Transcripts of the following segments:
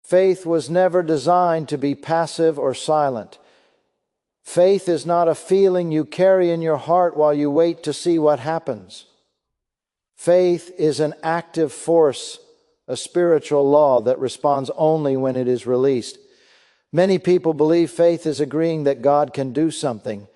Faith was never designed to be passive or silent. Faith is not a feeling you carry in your heart while you wait to see what happens. Faith is an active force, a spiritual law that responds only when it is released. Many people believe faith is agreeing that God can do something,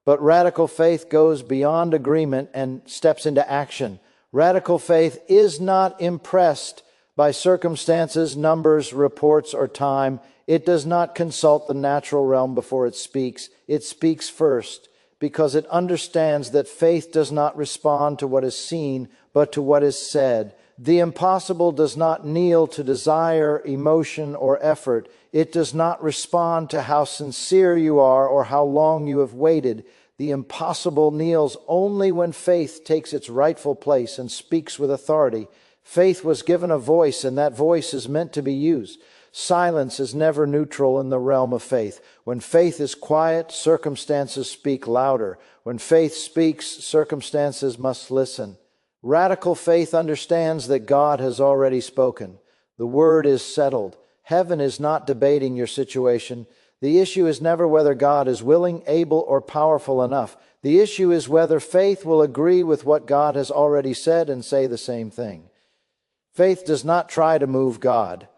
but radical faith goes beyond agreement and steps into action. Radical faith is not impressed by circumstances, numbers, reports, or time. It does not consult the natural realm before it speaks. It speaks first because it understands that faith does not respond to what is seen, but to what is said. The impossible does not kneel to desire, emotion, or effort. It does not respond to how sincere you are or how long you have waited. The impossible kneels only when faith takes its rightful place and speaks with authority. Faith was given a voice, and that voice is meant to be used. Silence is never neutral in the realm of faith. When faith is quiet, circumstances speak louder. When faith speaks, circumstances must listen. Radical faith understands that God has already spoken. The word is settled. Heaven is not debating your situation. The issue is never whether God is willing, able, or powerful enough. The issue is whether faith will agree with what God has already said and say the same thing. Faith does not try to move God.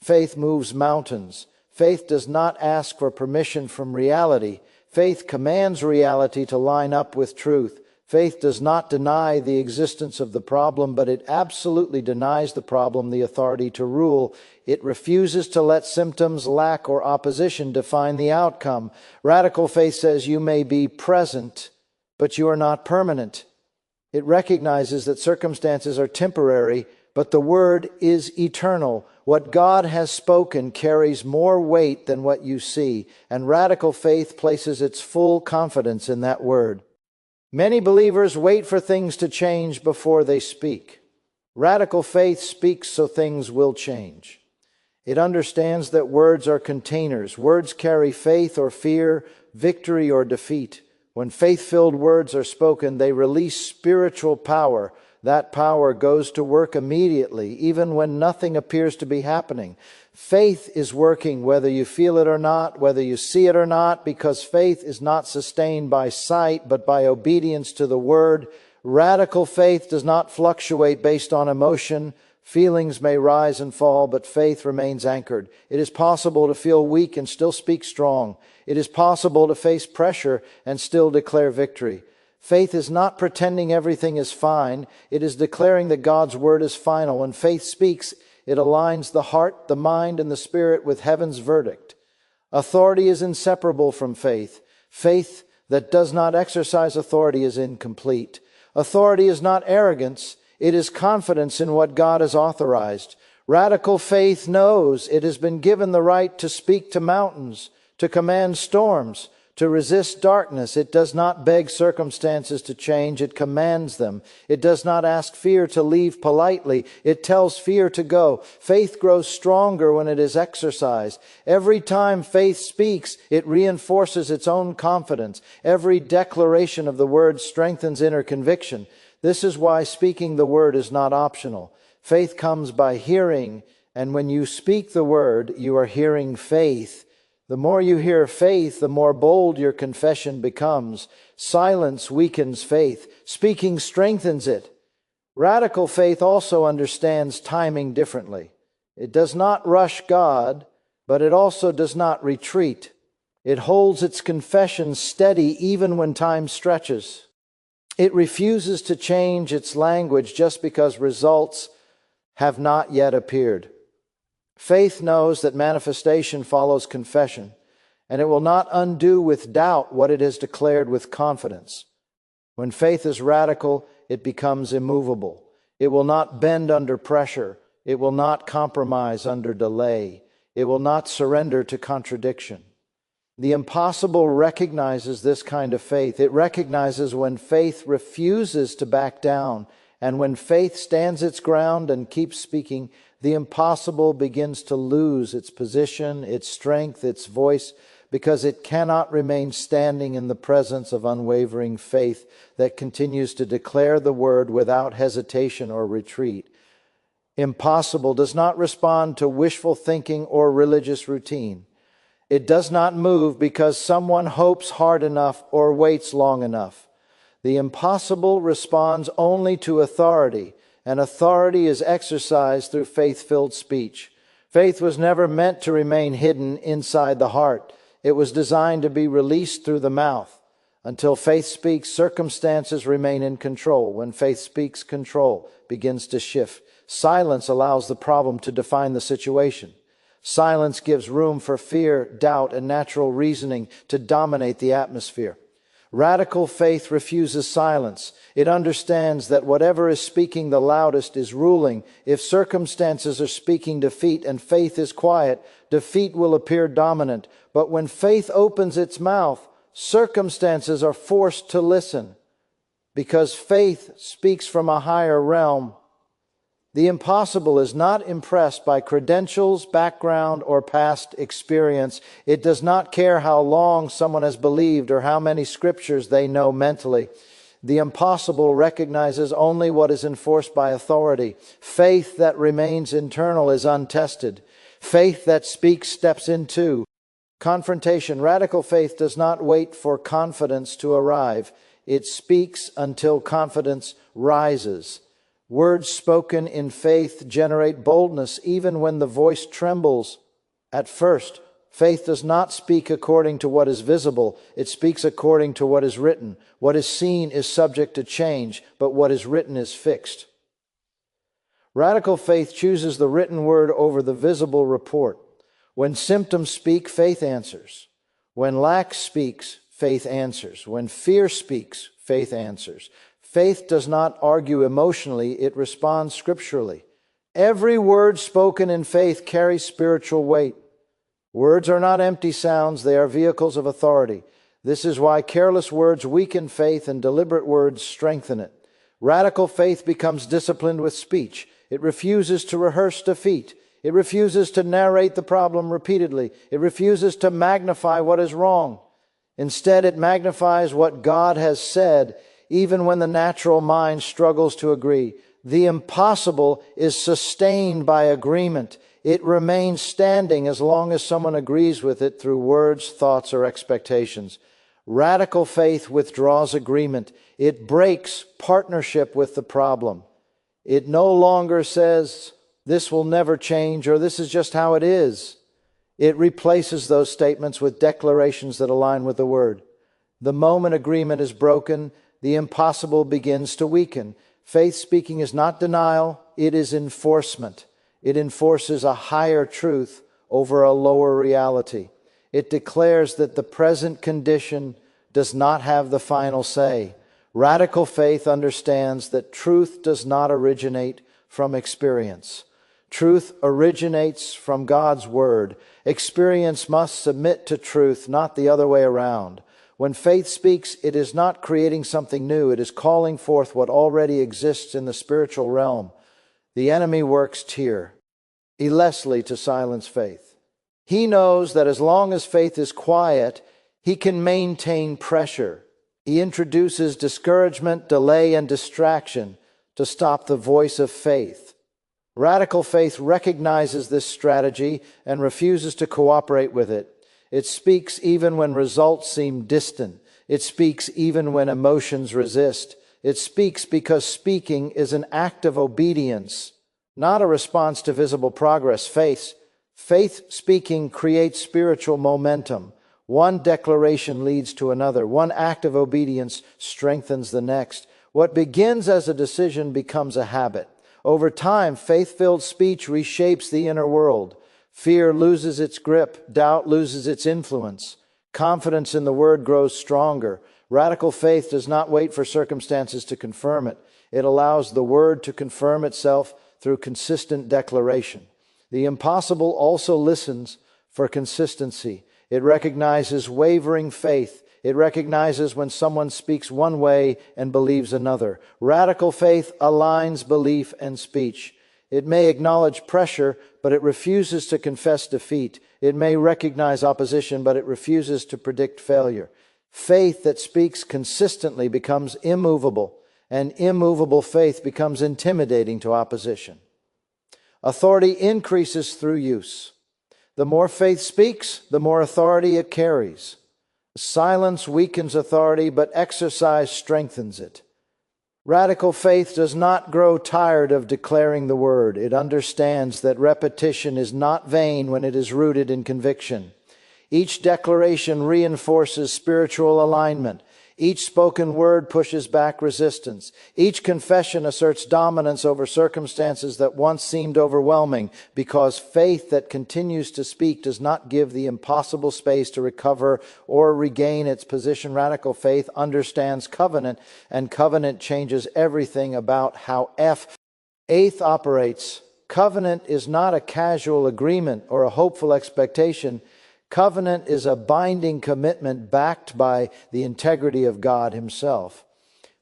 Faith moves mountains. Faith does not ask for permission from reality. Faith commands reality to line up with truth. Faith does not deny the existence of the problem, but it absolutely denies the problem the authority to rule. It refuses to let symptoms, lack, or opposition define the outcome. Radical faith says you may be present, but you are not permanent. It recognizes that circumstances are temporary, but the word is eternal. What God has spoken carries more weight than what you see, and radical faith places its full confidence in that word. Many believers wait for things to change before they speak. Radical faith speaks so things will change. It understands that words are containers. Words carry faith or fear, victory or defeat. When faith-filled words are spoken, they release spiritual power. That power goes to work immediately, even when nothing appears to be happening. Faith is working whether you feel it or not, whether you see it or not, because faith is not sustained by sight, but by obedience to the word. Radical faith does not fluctuate based on emotion. Feelings may rise and fall, but faith remains anchored. It is possible to feel weak and still speak strong. It is possible to face pressure and still declare victory. Faith is not pretending everything is fine. It is declaring that God's word is final. When faith speaks, it aligns the heart, the mind, and the spirit with heaven's verdict. Authority is inseparable from faith. Faith that does not exercise authority is incomplete. Authority is not arrogance. It is confidence in what God has authorized. Radical faith knows it has been given the right to speak to mountains, to command storms, to resist darkness. It does not beg circumstances to change. It commands them. It does not ask fear to leave politely. It tells fear to go. Faith grows stronger when it is exercised. Every time faith speaks, it reinforces its own confidence. Every declaration of the word strengthens inner conviction. This is why speaking the word is not optional. Faith comes by hearing, and when you speak the word, you are hearing faith. The more you hear faith, the more bold your confession becomes. Silence weakens faith. Speaking strengthens it. Radical faith also understands timing differently. It does not rush God, but it also does not retreat. It holds its confession steady even when time stretches. It refuses to change its language just because results have not yet appeared. Faith knows that manifestation follows confession, and it will not undo with doubt what it has declared with confidence. When faith is radical, it becomes immovable. It will not bend under pressure. It will not compromise under delay. It will not surrender to contradiction. The impossible recognizes this kind of faith. It recognizes when faith refuses to back down, and when faith stands its ground and keeps speaking, the impossible begins to lose its position, its strength, its voice, because it cannot remain standing in the presence of unwavering faith that continues to declare the word without hesitation or retreat. Impossible does not respond to wishful thinking or religious routine. It does not move because someone hopes hard enough or waits long enough. The impossible responds only to authority, and authority is exercised through faith-filled speech. Faith was never meant to remain hidden inside the heart. It was designed to be released through the mouth. Until faith speaks, circumstances remain in control. When faith speaks, control begins to shift. Silence allows the problem to define the situation. Silence gives room for fear, doubt, and natural reasoning to dominate the atmosphere. Radical faith refuses silence. It understands that whatever is speaking the loudest is ruling. If circumstances are speaking defeat and faith is quiet, defeat will appear dominant. But when faith opens its mouth, circumstances are forced to listen, because faith speaks from a higher realm. The impossible is not impressed by credentials, background, or past experience. It does not care how long someone has believed or how many scriptures they know mentally. The impossible recognizes only what is enforced by authority. Faith that remains internal is untested. Faith that speaks steps into confrontation. Radical faith does not wait for confidence to arrive. It speaks until confidence rises. Words spoken in faith generate boldness even when the voice trembles at first. Faith does not speak according to what is visible. It speaks according to what is written. What is seen is subject to change, but what is written is fixed. Radical faith chooses the written word over the visible report. When symptoms speak, faith answers. When lack speaks, faith answers. When fear speaks, faith answers. Faith does not argue emotionally, it responds scripturally. Every word spoken in faith carries spiritual weight. Words are not empty sounds, they are vehicles of authority. This is why careless words weaken faith and deliberate words strengthen it. Radical faith becomes disciplined with speech. It refuses to rehearse defeat. It refuses to narrate the problem repeatedly. It refuses to magnify what is wrong. Instead, it magnifies what God has said, even when the natural mind struggles to agree. The impossible is sustained by agreement. It remains standing as long as someone agrees with it through words, thoughts, or expectations. Radical faith withdraws agreement. It breaks partnership with the problem. It no longer says, "This will never change," or "This is just how it is." It replaces those statements with declarations that align with the Word. The moment agreement is broken, the impossible begins to weaken. Faith speaking is not denial, it is enforcement. It enforces a higher truth over a lower reality. It declares that the present condition does not have the final say. Radical faith understands that truth does not originate from experience. Truth originates from God's Word. Experience must submit to truth, not the other way around. When faith speaks, it is not creating something new. It is calling forth what already exists in the spiritual realm. The enemy works tirelessly to silence faith. He knows that as long as faith is quiet, he can maintain pressure. He introduces discouragement, delay, and distraction to stop the voice of faith. Radical faith recognizes this strategy and refuses to cooperate with it. It speaks even when results seem distant. It speaks even when emotions resist. It speaks because speaking is an act of obedience, not a response to visible progress. Faith speaking creates spiritual momentum. One declaration leads to another. One act of obedience strengthens the next. What begins as a decision becomes a habit. Over time, faith-filled speech reshapes the inner world. Fear loses its grip. Doubt loses its influence. Confidence in the Word grows stronger. Radical faith does not wait for circumstances to confirm it. It allows the Word to confirm itself through consistent declaration. The impossible also listens for consistency. It recognizes wavering faith. It recognizes when someone speaks one way and believes another. Radical faith aligns belief and speech. It may acknowledge pressure, but it refuses to confess defeat. It may recognize opposition, but it refuses to predict failure. Faith that speaks consistently becomes immovable, and immovable faith becomes intimidating to opposition. Authority increases through use. The more faith speaks, the more authority it carries. Silence weakens authority, but exercise strengthens it. Radical faith does not grow tired of declaring the word. It understands that repetition is not vain when it is rooted in conviction. Each declaration reinforces spiritual alignment. Each spoken word pushes back resistance. Each confession asserts dominance over circumstances that once seemed overwhelming, because faith that continues to speak does not give the impossible space to recover or regain its position. Radical faith understands covenant, and covenant changes everything about how faith operates. Covenant is not a casual agreement or a hopeful expectation. Covenant is a binding commitment backed by the integrity of God Himself.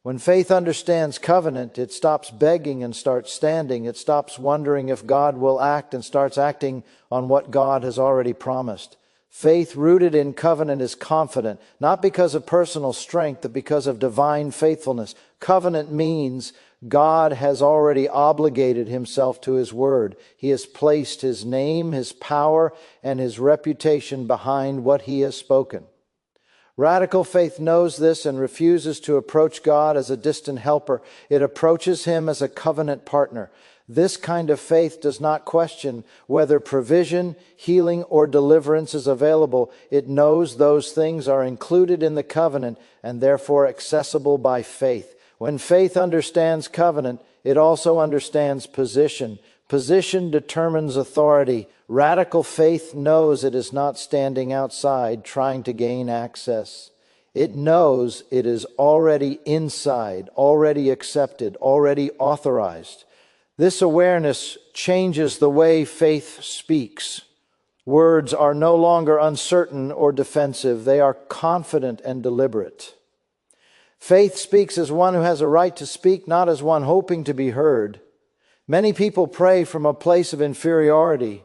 When faith understands covenant, it stops begging and starts standing. It stops wondering if God will act and starts acting on what God has already promised. Faith rooted in covenant is confident, not because of personal strength, but because of divine faithfulness. Covenant means God has already obligated Himself to His word. He has placed His name, His power, and His reputation behind what He has spoken. Radical faith knows this and refuses to approach God as a distant helper. It approaches Him as a covenant partner. This kind of faith does not question whether provision, healing, or deliverance is available. It knows those things are included in the covenant and therefore accessible by faith. When faith understands covenant, it also understands position. Position determines authority. Radical faith knows it is not standing outside trying to gain access. It knows it is already inside, already accepted, already authorized. This awareness changes the way faith speaks. Words are no longer uncertain or defensive. They are confident and deliberate. Faith speaks as one who has a right to speak, not as one hoping to be heard. Many people pray from a place of inferiority.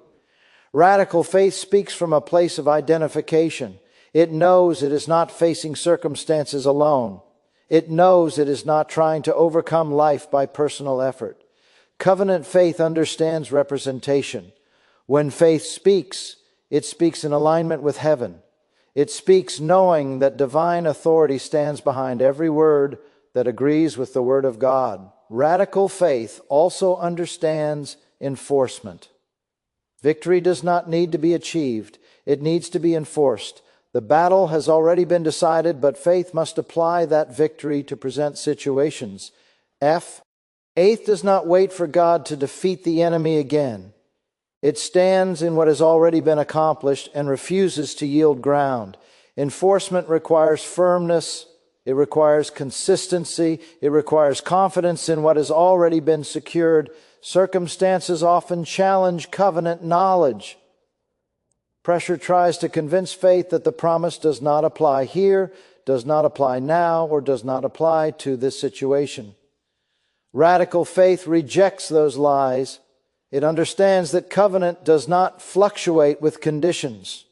Radical faith speaks from a place of identification. It knows it is not facing circumstances alone. It knows it is not trying to overcome life by personal effort. Covenant faith understands representation. When faith speaks, it speaks in alignment with heaven. It speaks knowing that divine authority stands behind every word that agrees with the Word of God. Radical faith also understands enforcement. Victory does not need to be achieved. It needs to be enforced. The battle has already been decided, but faith must apply that victory to present situations. Faith does not wait for God to defeat the enemy again. It stands in what has already been accomplished and refuses to yield ground. Enforcement requires firmness. It requires consistency. It requires confidence in what has already been secured. Circumstances often challenge covenant knowledge. Pressure tries to convince faith that the promise does not apply here, does not apply now, or does not apply to this situation. Radical faith rejects those lies. It understands that covenant does not fluctuate with conditions.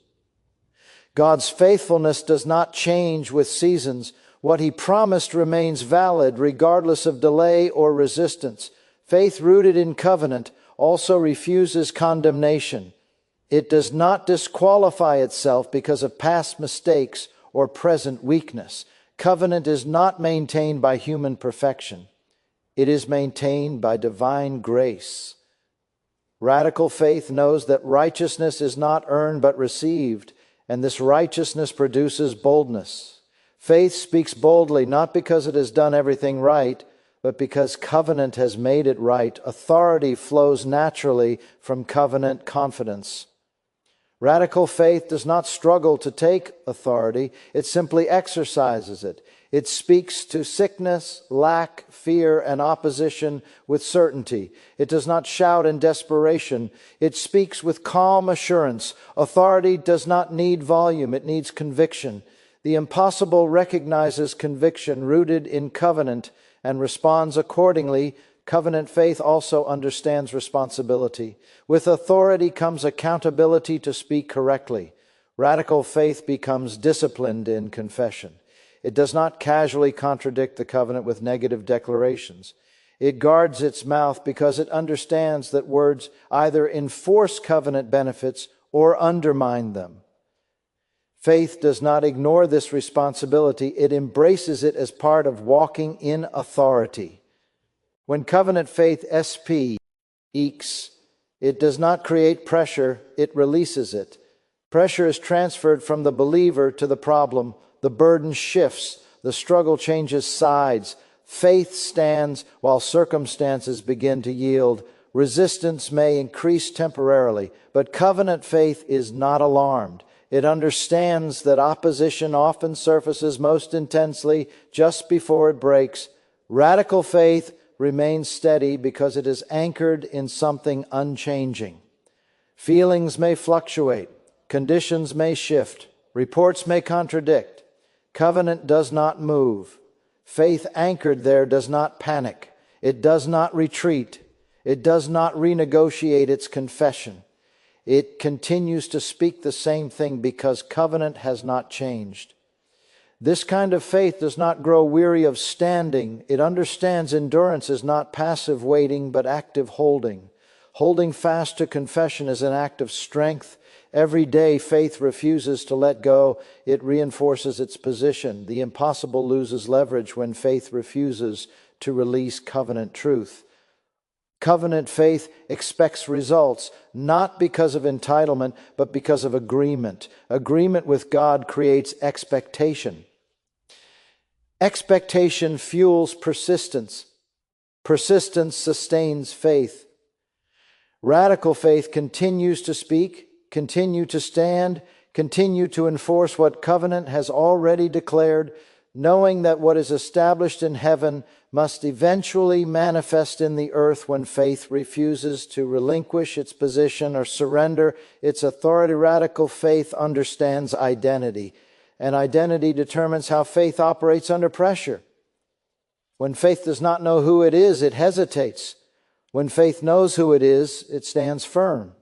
God's faithfulness does not change with seasons. What He promised remains valid regardless of delay or resistance. Faith rooted in covenant also refuses condemnation. It does not disqualify itself because of past mistakes or present weakness. Covenant is not maintained by human perfection. It is maintained by divine grace. Radical faith knows that righteousness is not earned but received, and this righteousness produces boldness. Faith speaks boldly not because it has done everything right, but because covenant has made it right. Authority flows naturally from covenant confidence. Radical faith does not struggle to take authority, it simply exercises it. It speaks to sickness, lack, fear, and opposition with certainty. It does not shout in desperation. It speaks with calm assurance. Authority does not need volume, it needs conviction. The impossible recognizes conviction rooted in covenant and responds accordingly. Covenant faith also understands responsibility. With authority comes accountability to speak correctly. Radical faith becomes disciplined in confession. It does not casually contradict the covenant with negative declarations. It guards its mouth because it understands that words either enforce covenant benefits or undermine them. Faith does not ignore this responsibility. It embraces it as part of walking in authority. When covenant faith speaks, it does not create pressure, it releases it. Pressure is transferred from the believer to the problem. The burden shifts. The struggle changes sides. Faith stands while circumstances begin to yield. Resistance may increase temporarily, but covenant faith is not alarmed. It understands that opposition often surfaces most intensely just before it breaks. Radical faith remains steady because it is anchored in something unchanging. Feelings may fluctuate. Conditions may shift. Reports may contradict. Covenant does not move. Faith anchored there does not panic. It does not retreat. It does not renegotiate its confession. It continues to speak the same thing because covenant has not changed. This kind of faith does not grow weary of standing. It understands endurance is not passive waiting, but active holding. Holding fast to confession is an act of strength. Every day faith refuses to let go. It reinforces its position. The impossible loses leverage when faith refuses to release covenant truth. Covenant faith expects results, not because of entitlement, but because of agreement. Agreement with God creates expectation. Expectation fuels persistence. Persistence sustains faith. Radical faith continues to speak, continue to stand, continue to enforce what covenant has already declared, knowing that what is established in heaven must eventually manifest in the earth when faith refuses to relinquish its position or surrender its authority. Radical faith understands identity, and identity determines how faith operates under pressure. When faith does not know who it is, it hesitates. When faith knows who it is, it stands firm.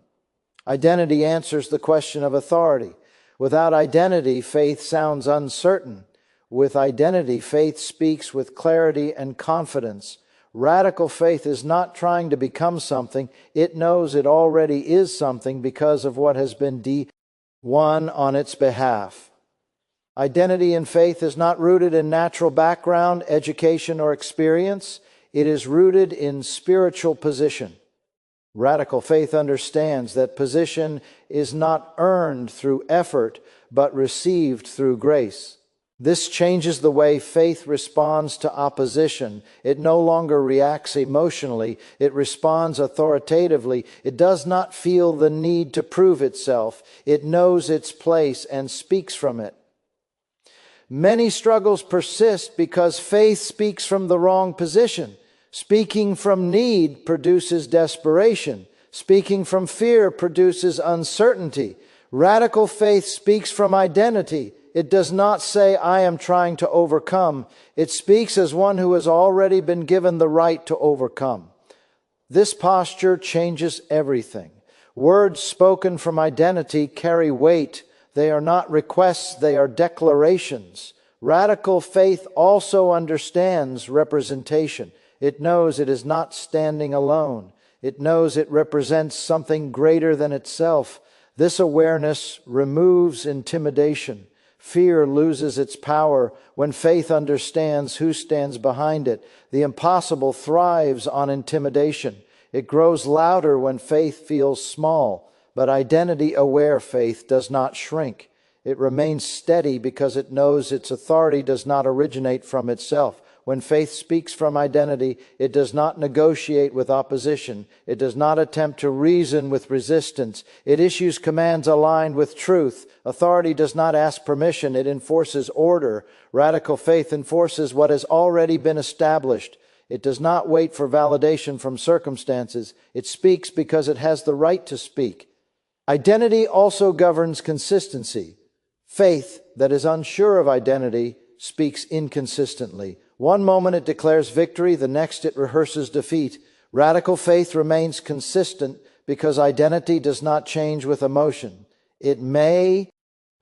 Identity answers the question of authority. Without identity, faith sounds uncertain. With identity, faith speaks with clarity and confidence. Radical faith is not trying to become something. It knows it already is something because of what has been won on its behalf. Identity in faith is not rooted in natural background, education, or experience. It is rooted in spiritual position. Radical faith understands that position is not earned through effort, but received through grace. This changes the way faith responds to opposition. It no longer reacts emotionally. It responds authoritatively. It does not feel the need to prove itself. It knows its place and speaks from it. Many struggles persist because faith speaks from the wrong position. Speaking from need produces desperation. Speaking from fear produces uncertainty. Radical faith speaks from identity. It does not say, I am trying to overcome. It speaks as one who has already been given the right to overcome. This posture changes everything. Words spoken from identity carry weight. They are not requests, they are declarations. Radical faith also understands representation. It knows it is not standing alone. It knows it represents something greater than itself. This awareness removes intimidation. Fear loses its power when faith understands who stands behind it. The impossible thrives on intimidation. It grows louder when faith feels small, but identity-aware faith does not shrink. It remains steady because it knows its authority does not originate from itself. When faith speaks from identity, it does not negotiate with opposition. It does not attempt to reason with resistance. It issues commands aligned with truth. Authority does not ask permission. It enforces order. Radical faith enforces what has already been established. It does not wait for validation from circumstances. It speaks because it has the right to speak. Identity also governs consistency. Faith that is unsure of identity speaks inconsistently. One moment it declares victory, the next it rehearses defeat. Radical faith remains consistent because identity does not change with emotion. It may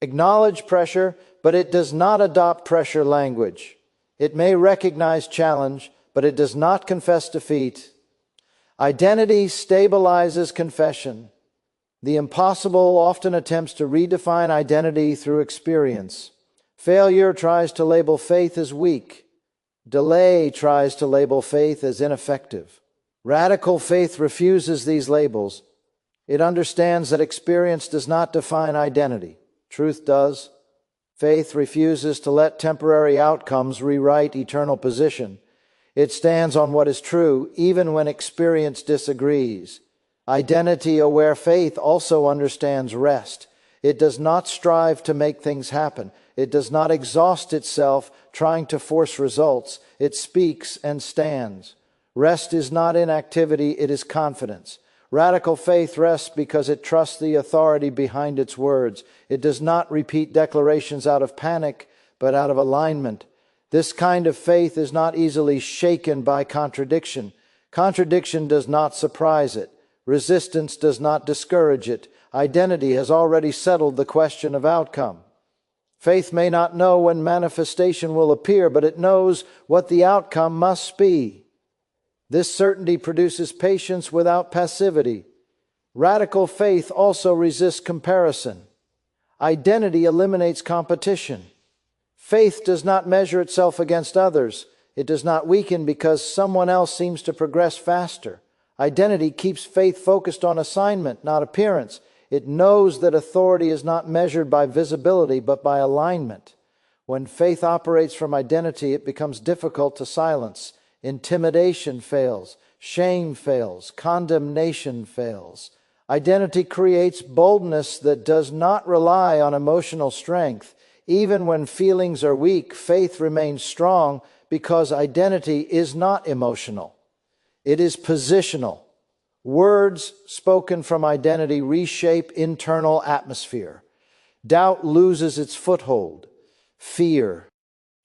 acknowledge pressure, but it does not adopt pressure language. It may recognize challenge, but it does not confess defeat. Identity stabilizes confession. The impossible often attempts to redefine identity through experience. Failure tries to label faith as weak. Delay tries to label faith as ineffective. Radical faith refuses these labels. It understands that experience does not define identity. Truth does. Faith refuses to let temporary outcomes rewrite eternal position. It stands on what is true, even when experience disagrees. Identity-aware faith also understands rest. It does not strive to make things happen. It does not exhaust itself trying to force results. It speaks and stands. Rest is not inactivity, it is confidence. Radical faith rests because it trusts the authority behind its words. It does not repeat declarations out of panic, but out of alignment. This kind of faith is not easily shaken by contradiction. Contradiction does not surprise it. Resistance does not discourage it. Identity has already settled the question of outcome. Faith may not know when manifestation will appear, but it knows what the outcome must be. This certainty produces patience without passivity. Radical faith also resists comparison. Identity eliminates competition. Faith does not measure itself against others. It does not weaken because someone else seems to progress faster. Identity keeps faith focused on assignment, not appearance. It knows that authority is not measured by visibility, but by alignment. When faith operates from identity, it becomes difficult to silence. Intimidation fails, shame fails, condemnation fails. Identity creates boldness that does not rely on emotional strength. Even when feelings are weak, faith remains strong because identity is not emotional. It is positional. Words spoken from identity reshape internal atmosphere. Doubt loses its foothold. Fear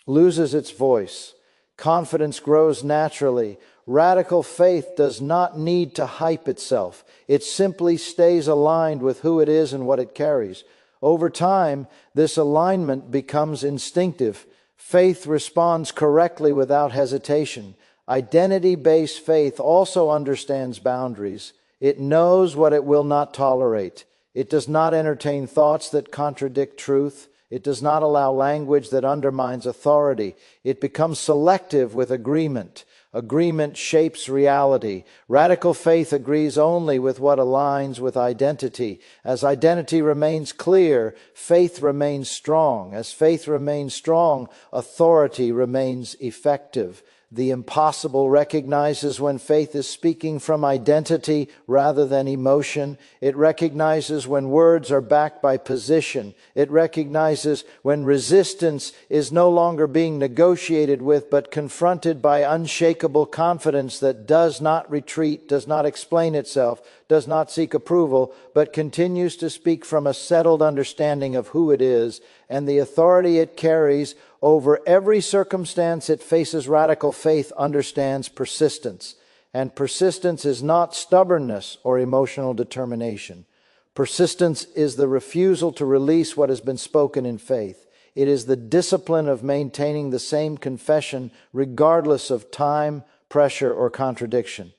loses its voice. Confidence grows naturally. Radical faith does not need to hype itself. It simply stays aligned with who it is and what it carries. Over time, this alignment becomes instinctive. Faith responds correctly without hesitation. Identity-based faith also understands boundaries. It knows what it will not tolerate. It does not entertain thoughts that contradict truth. It does not allow language that undermines authority. It becomes selective with agreement. Agreement shapes reality. Radical faith agrees only with what aligns with identity. As identity remains clear, faith remains strong. As faith remains strong, authority remains effective. The impossible recognizes when faith is speaking from identity rather than emotion. It recognizes when words are backed by position. It recognizes when resistance is no longer being negotiated with, but confronted by unshakable confidence that does not retreat, does not explain itself, does not seek approval, but continues to speak from a settled understanding of who it is and the authority it carries. Over every circumstance it faces, radical faith understands persistence. And persistence is not stubbornness or emotional determination. Persistence is the refusal to release what has been spoken in faith. It is the discipline of maintaining the same confession regardless of time, pressure, or contradiction.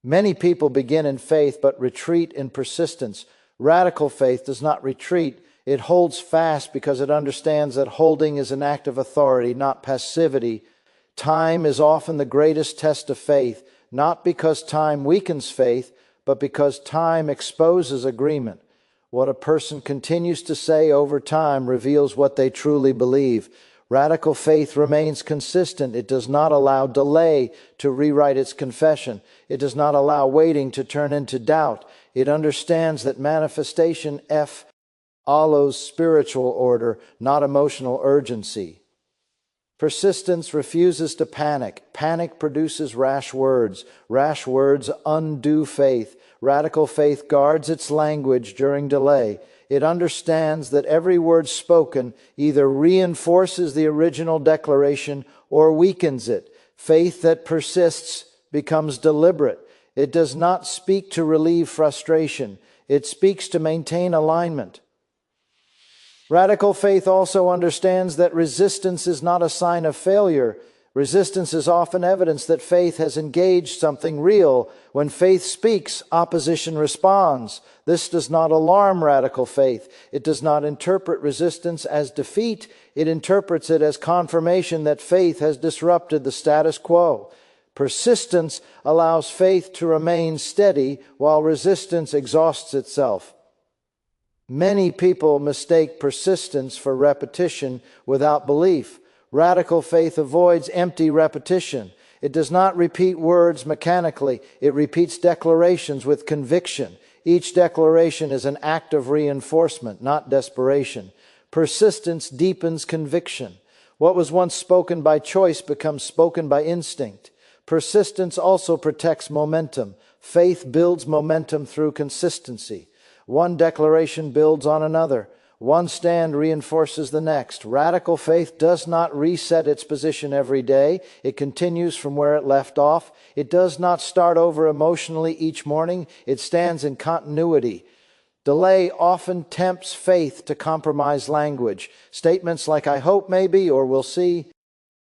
Many people begin in faith but retreat in persistence. Radical faith does not retreat. It holds fast because it understands that holding is an act of authority, not passivity. Time is often the greatest test of faith, not because time weakens faith, but because time exposes agreement. What a person continues to say over time reveals what they truly believe. Radical faith remains consistent. It does not allow delay to rewrite its confession. It does not allow waiting to turn into doubt. It understands that manifestation follows spiritual order, not emotional urgency. Persistence refuses to panic. Panic produces rash words. Rash words undo faith. Radical faith guards its language during delay. It understands that every word spoken either reinforces the original declaration or weakens it. Faith that persists becomes deliberate. It does not speak to relieve frustration. It speaks to maintain alignment. Radical faith also understands that resistance is not a sign of failure. Resistance is often evidence that faith has engaged something real. When faith speaks, opposition responds. This does not alarm radical faith. It does not interpret resistance as defeat. It interprets it as confirmation that faith has disrupted the status quo. Persistence allows faith to remain steady while resistance exhausts itself. Many people mistake persistence for repetition without belief. Radical faith avoids empty repetition. It does not repeat words mechanically. It repeats declarations with conviction. Each declaration is an act of reinforcement, not desperation. Persistence deepens conviction. What was once spoken by choice becomes spoken by instinct. Persistence also protects momentum. Faith builds momentum through consistency. One declaration builds on another. One stand reinforces the next. Radical faith does not reset its position every day. It continues from where it left off. It does not start over emotionally each morning. It stands in continuity. Delay often tempts faith to compromise language. Statements like "I hope maybe" or "we'll see"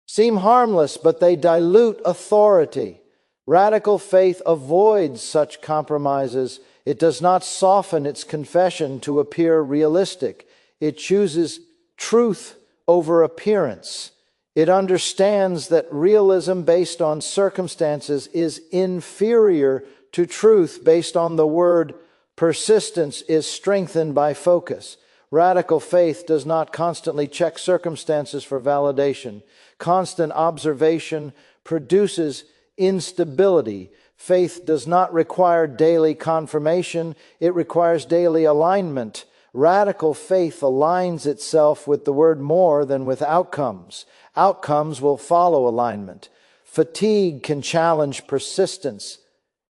seem harmless, but they dilute authority. Radical faith avoids such compromises. It does not soften its confession to appear realistic. It chooses truth over appearance. It understands that realism based on circumstances is inferior to truth based on the word. Persistence is strengthened by focus. Radical faith does not constantly check circumstances for validation. Constant observation produces instability. Faith does not require daily confirmation. It requires daily alignment. Radical faith aligns itself with the word more than with outcomes. Outcomes will follow alignment. Fatigue can challenge persistence.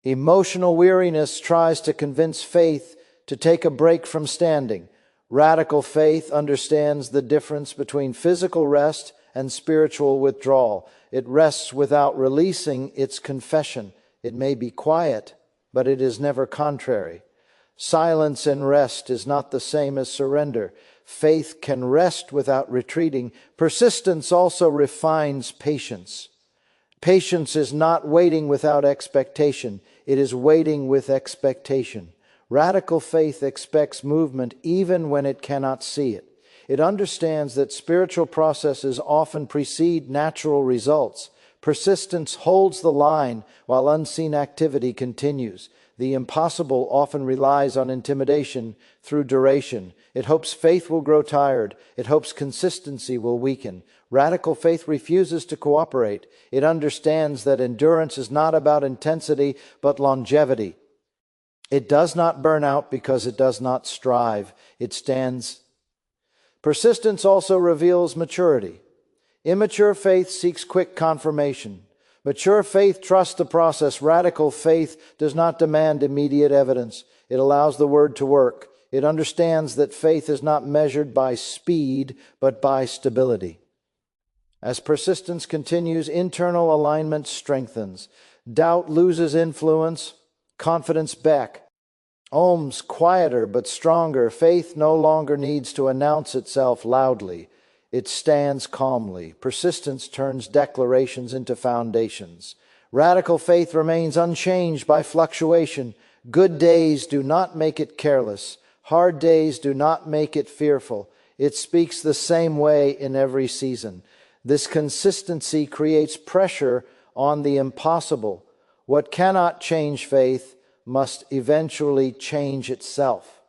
Emotional weariness tries to convince faith to take a break from standing. Radical faith understands the difference between physical rest and spiritual withdrawal. It rests without releasing its confession. It may be quiet, but it is never contrary. Silence and rest is not the same as surrender. Faith can rest without retreating. Persistence also refines patience. Patience is not waiting without expectation. It is waiting with expectation. Radical faith expects movement even when it cannot see it. It understands that spiritual processes often precede natural results. Persistence holds the line while unseen activity continues. The impossible often relies on intimidation through duration. It hopes faith will grow tired. It hopes consistency will weaken. Radical faith refuses to cooperate. It understands that endurance is not about intensity, but longevity. It does not burn out because it does not strive. It stands. Persistence also reveals maturity. Immature faith seeks quick confirmation. Mature faith trusts the process. Radical faith does not demand immediate evidence. It allows the word to work. It understands that faith is not measured by speed, but by stability. As persistence continues, internal alignment strengthens. Doubt loses influence, confidence back. Ohms quieter but stronger. Faith no longer needs to announce itself loudly. It stands calmly. Persistence turns declarations into foundations. Radical faith remains unchanged by fluctuation. Good days do not make it careless. Hard days do not make it fearful. It speaks the same way in every season. This consistency creates pressure on the impossible. What cannot change faith must eventually change itself.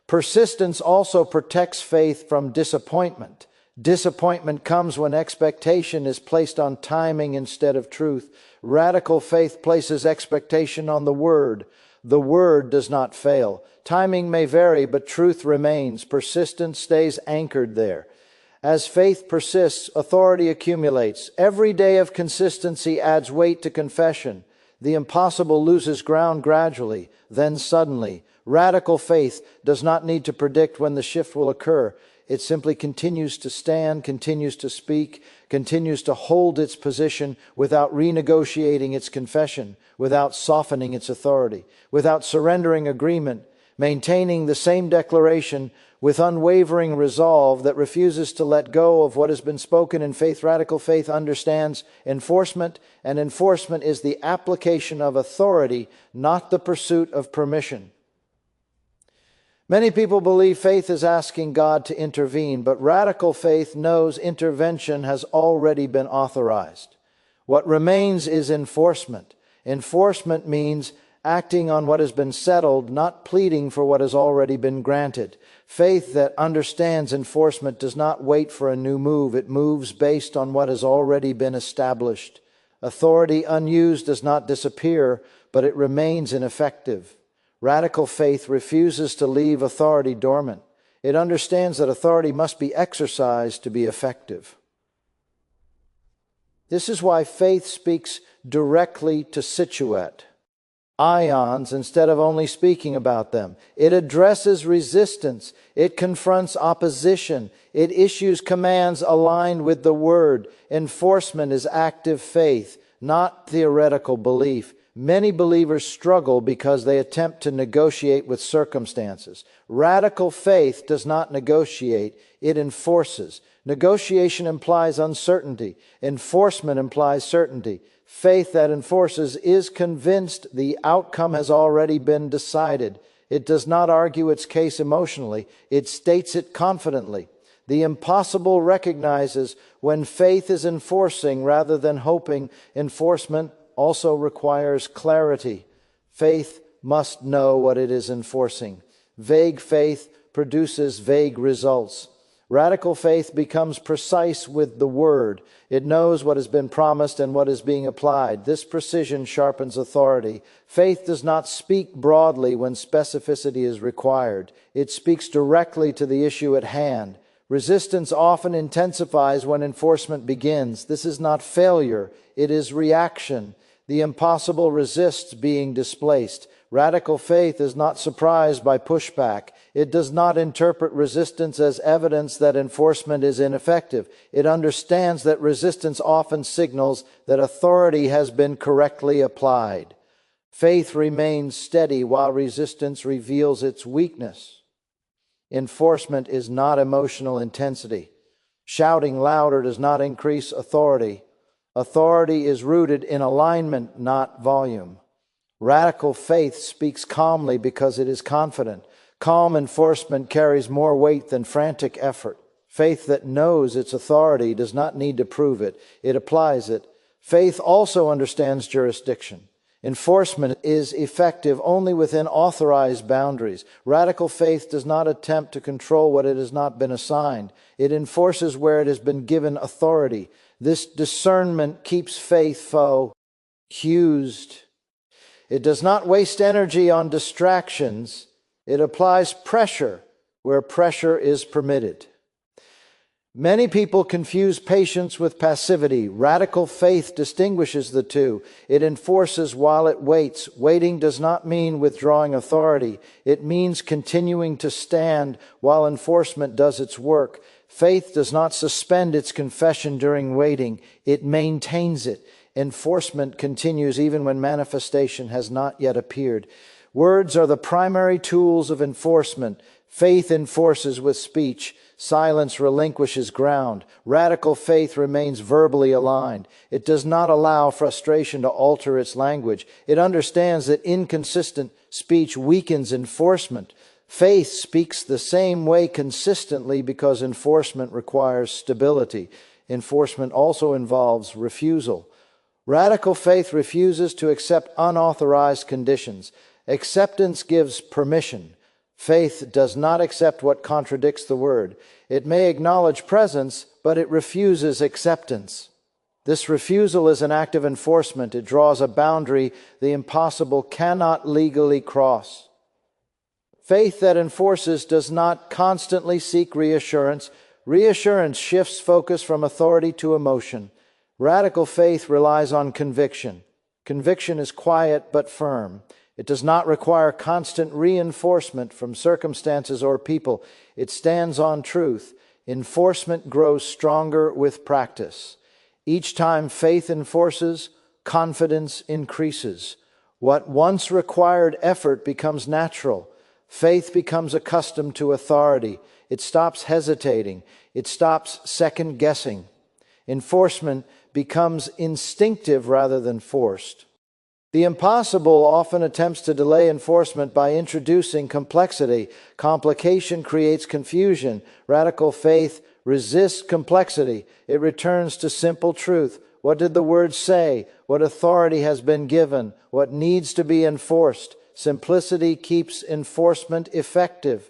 Persistence also protects faith from disappointment. Disappointment comes when expectation is placed on timing instead of truth. Radical faith places expectation on the Word. The Word does not fail. Timing may vary, but truth remains. Persistence stays anchored there. As faith persists, authority accumulates. Every day of consistency adds weight to confession. The impossible loses ground gradually, then suddenly. Radical faith does not need to predict when the shift will occur. It simply continues to stand, continues to speak, continues to hold its position without renegotiating its confession, without softening its authority, without surrendering agreement, maintaining the same declaration with unwavering resolve that refuses to let go of what has been spoken in faith. Radical faith understands enforcement, and enforcement is the application of authority, not the pursuit of permission. Many people believe faith is asking God to intervene, but radical faith knows intervention has already been authorized. What remains is enforcement. Enforcement means acting on what has been settled, not pleading for what has already been granted. Faith that understands enforcement does not wait for a new move. It moves based on what has already been established. Authority unused does not disappear, but it remains ineffective. Radical faith refuses to leave authority dormant. It understands that authority must be exercised to be effective. This is why faith speaks directly to situate ions instead of only speaking about them. It addresses resistance. It confronts opposition. It issues commands aligned with the Word. Enforcement is active faith, not theoretical belief. Many believers struggle because they attempt to negotiate with circumstances. Radical faith does not negotiate, it enforces. Negotiation implies uncertainty. Enforcement implies certainty. Faith that enforces is convinced the outcome has already been decided. It does not argue its case emotionally. It states it confidently. The impossible recognizes when faith is enforcing rather than hoping. Enforcement also requires clarity. Faith must know what it is enforcing. Vague faith produces vague results. Radical faith becomes precise with the Word. It knows what has been promised and what is being applied. This precision sharpens authority. Faith does not speak broadly when specificity is required. It speaks directly to the issue at hand. Resistance often intensifies when enforcement begins. This is not failure, it is reaction. The impossible resists being displaced. Radical faith is not surprised by pushback. It does not interpret resistance as evidence that enforcement is ineffective. It understands that resistance often signals that authority has been correctly applied. Faith remains steady while resistance reveals its weakness. Enforcement is not emotional intensity. Shouting louder does not increase authority. Authority is rooted in alignment, not volume. Radical faith speaks calmly because it is confident. Calm enforcement carries more weight than frantic effort. Faith that knows its authority does not need to prove it. It applies it. Faith also understands jurisdiction. Enforcement is effective only within authorized boundaries. Radical faith does not attempt to control what it has not been assigned. It enforces where it has been given authority. This discernment keeps faith focused. It does not waste energy on distractions. It applies pressure where pressure is permitted. Many people confuse patience with passivity. Radical faith distinguishes the two. It enforces while it waits. Waiting does not mean withdrawing authority. It means continuing to stand while enforcement does its work. Faith does not suspend its confession during waiting. It maintains it. Enforcement continues even when manifestation has not yet appeared. Words are the primary tools of enforcement. Faith enforces with speech. Silence relinquishes ground. Radical faith remains verbally aligned. It does not allow frustration to alter its language. It understands that inconsistent speech weakens enforcement. Faith speaks the same way consistently because enforcement requires stability. Enforcement also involves refusal. Radical faith refuses to accept unauthorized conditions. Acceptance gives permission. Faith does not accept what contradicts the Word. It may acknowledge presence, but it refuses acceptance. This refusal is an act of enforcement. It draws a boundary the impossible cannot legally cross. Faith that enforces does not constantly seek reassurance. Reassurance shifts focus from authority to emotion. Radical faith relies on conviction. Conviction is quiet but firm. It does not require constant reinforcement from circumstances or people. It stands on truth. Enforcement grows stronger with practice. Each time faith enforces, confidence increases. What once required effort becomes natural. Faith becomes accustomed to authority. It stops hesitating. It stops second-guessing. Enforcement becomes instinctive rather than forced. The impossible often attempts to delay enforcement by introducing complexity. Complication creates confusion. Radical faith resists complexity. It returns to simple truth. What did the Word say? What authority has been given? What needs to be enforced? Simplicity keeps enforcement effective.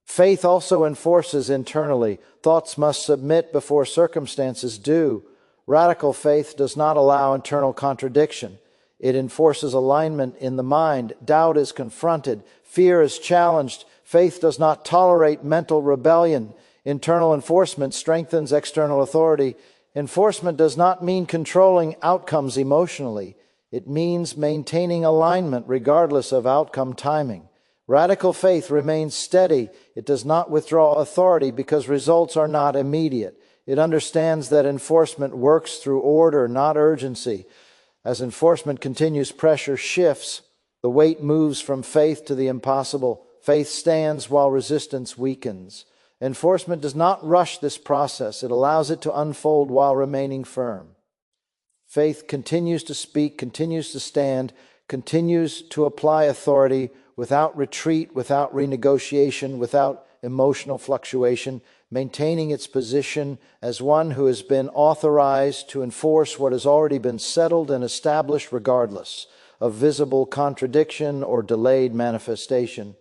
Faith also enforces internally. Thoughts must submit before circumstances do. Radical faith does not allow internal contradiction. It enforces alignment in the mind. Doubt is confronted. Fear is challenged. Faith does not tolerate mental rebellion. Internal enforcement strengthens external authority. Enforcement does not mean controlling outcomes emotionally. It means maintaining alignment regardless of outcome timing. Radical faith remains steady. It does not withdraw authority because results are not immediate. It understands that enforcement works through order, not urgency. As enforcement continues, pressure shifts. The weight moves from faith to the impossible. Faith stands while resistance weakens. Enforcement does not rush this process. It allows it to unfold while remaining firm. Faith continues to speak, continues to stand, continues to apply authority without retreat, without renegotiation, without emotional fluctuation, maintaining its position as one who has been authorized to enforce what has already been settled and established regardless of visible contradiction or delayed manifestation.